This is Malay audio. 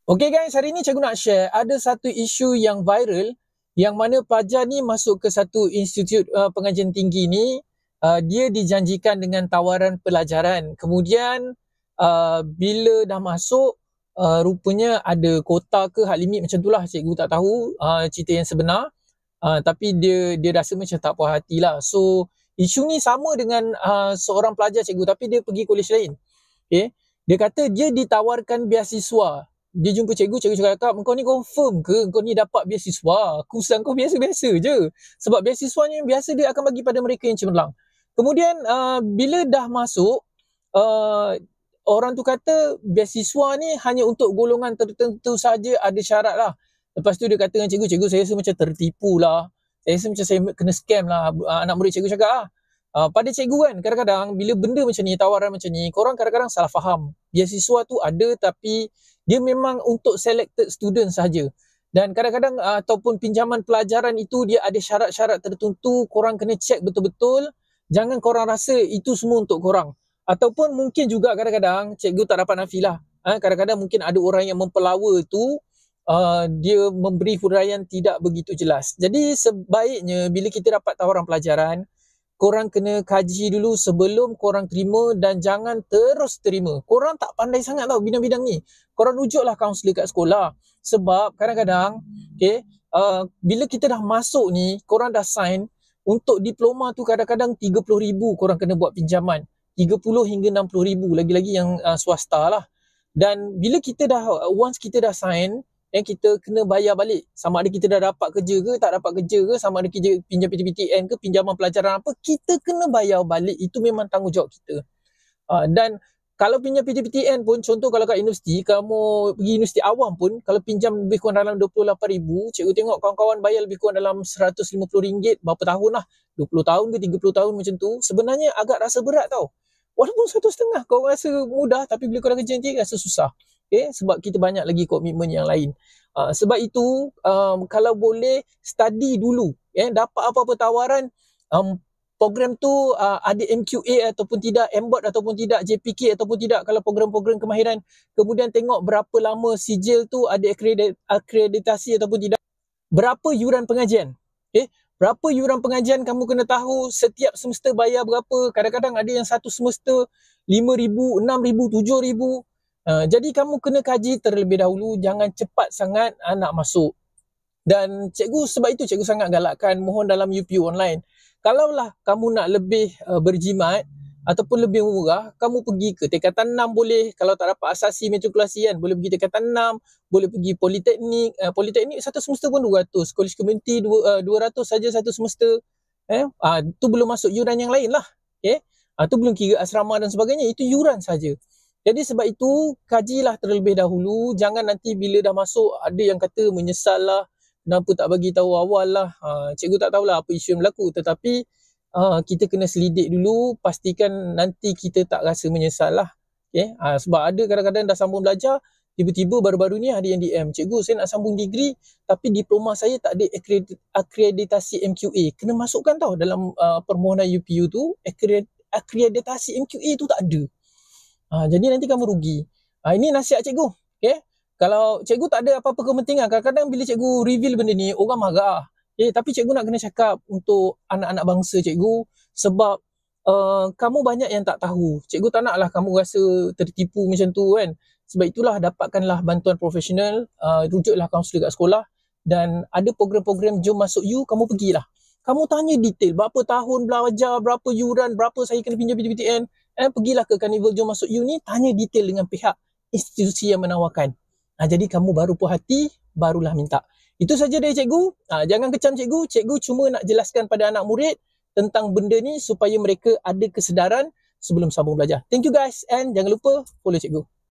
Okay guys, hari ni cikgu nak share ada satu isu yang viral yang mana pelajar ni masuk ke satu institut pengajian tinggi ni, dia dijanjikan dengan tawaran pelajaran. Kemudian bila dah masuk, rupanya ada kota ke hak limit macam tu lah, cikgu tak tahu cerita yang sebenar. Tapi dia rasa macam tak puas hati lah. So isu ni sama dengan seorang pelajar cikgu, tapi dia pergi kolej lain. Okay? Dia kata dia ditawarkan beasiswa. Dia jumpa cikgu cakap, kau ni confirm ke kau ni dapat beasiswa? Aku rasa kau biasa-biasa je. Sebab beasiswanya biasa dia akan bagi pada mereka yang cemerlang. Kemudian bila dah masuk, orang tu kata beasiswa ni hanya untuk golongan tertentu saja, ada syarat lah. Lepas tu dia kata dengan cikgu, saya rasa macam tertipu lah. Saya rasa macam saya kena scam lah. Anak murid cikgu cakap lah. Pada cikgu kan, kadang-kadang bila benda macam ni, tawaran macam ni, korang kadang-kadang salah faham. Beasiswa tu ada tapi dia memang untuk selected student sahaja. Dan kadang-kadang ataupun pinjaman pelajaran itu dia ada syarat-syarat tertentu, korang kena check betul-betul. Jangan korang rasa itu semua untuk korang. Ataupun mungkin juga kadang-kadang cikgu tak dapat nafilah. Kadang-kadang mungkin ada orang yang mempelawa tu, dia memberi huraian tidak begitu jelas. Jadi sebaiknya bila kita dapat tawaran pelajaran, korang kena kaji dulu sebelum korang terima dan jangan terus terima. Korang tak pandai sangat tau bidang-bidang ni. Korang rujuklah kaunselor kat sekolah. Sebab kadang-kadang, bila kita dah masuk ni, korang dah sign, untuk diploma tu kadang-kadang 30,000 korang kena buat pinjaman. 30 hingga 60,000, lagi-lagi yang swasta lah. Dan bila kita dah, once kita dah sign, kita kena bayar balik. Sama ada kita dah dapat kerja ke, tak dapat kerja ke, sama ada kita pinjam PTPTN ke, pinjaman pelajaran apa, kita kena bayar balik. Itu memang tanggungjawab kita. Dan kalau pinjam PTPTN pun, contoh kalau kat universiti, kamu pergi universiti awam pun, kalau pinjam lebih kurang dalam 28,000, cikgu tengok kawan-kawan bayar lebih kurang dalam RM150 berapa tahun lah, 20 tahun ke 30 tahun macam tu, sebenarnya agak rasa berat tau. Walaupun 1,5 kau rasa mudah, tapi bila kau dah kerja nanti rasa susah. Sebab kita banyak lagi komitmen yang lain. Sebab itu kalau boleh study dulu, dapat apa-apa tawaran, program tu ada MQA ataupun tidak, MBOT ataupun tidak, JPK ataupun tidak, kalau program-program kemahiran. Kemudian tengok berapa lama sijil tu ada akreditasi ataupun tidak. Berapa yuran pengajian. Berapa yuran pengajian kamu kena tahu, setiap semester bayar berapa. Kadang-kadang ada yang satu semester 5,000, 6,000, 7,000. Jadi kamu kena kaji terlebih dahulu, jangan cepat sangat nak masuk. Dan cikgu, sebab itu cikgu sangat galakkan mohon dalam UPU online. Kalaulah kamu nak lebih berjimat ataupun lebih murah, kamu pergi ke tingkatan 6 boleh. Kalau tak dapat asasi matrikulasi kan, boleh pergi tingkatan 6, boleh pergi politeknik. Politeknik satu semester pun 200, college community 200 saja satu semester. Tu belum masuk yuran yang lain lah. Tu belum kira asrama dan sebagainya, itu yuran saja. Jadi sebab itu, kajilah terlebih dahulu. Jangan nanti bila dah masuk, ada yang kata menyesal lah, kenapa tak bagi tahu awal lah. Cikgu tak tahulah apa isu yang berlaku. Tetapi kita kena selidik dulu, pastikan nanti kita tak rasa menyesal lah. Sebab ada kadang-kadang dah sambung belajar, tiba-tiba baru-baru ni ada yang DM, cikgu saya nak sambung degree, tapi diploma saya tak ada akreditasi MQA. Kena masukkan tau dalam permohonan UPU tu, akreditasi MQA tu tak ada. Jadi nanti kamu rugi. Ini nasihat cikgu. Kalau cikgu tak ada apa-apa kepentingan, kadang-kadang bila cikgu reveal benda ni, orang marah. Tapi cikgu nak kena cakap untuk anak-anak bangsa cikgu, sebab kamu banyak yang tak tahu. Cikgu tak naklah kamu rasa tertipu macam tu kan. Sebab itulah dapatkanlah bantuan profesional, rujuklah kaunselor kat sekolah, dan ada program-program Jom Masuk You, kamu pergilah. Kamu tanya detail, berapa tahun belajar, berapa yuran, berapa saya kena pinjam PTPTN. Pergilah ke Carnival Jom Masuk You ni, tanya detail dengan pihak institusi yang menawarkan. Jadi kamu baru puas hati, barulah minta. Itu saja dari cikgu. Jangan kecam cikgu. Cikgu cuma nak jelaskan pada anak murid tentang benda ni supaya mereka ada kesedaran sebelum sambung belajar. Thank you guys, and jangan lupa follow cikgu.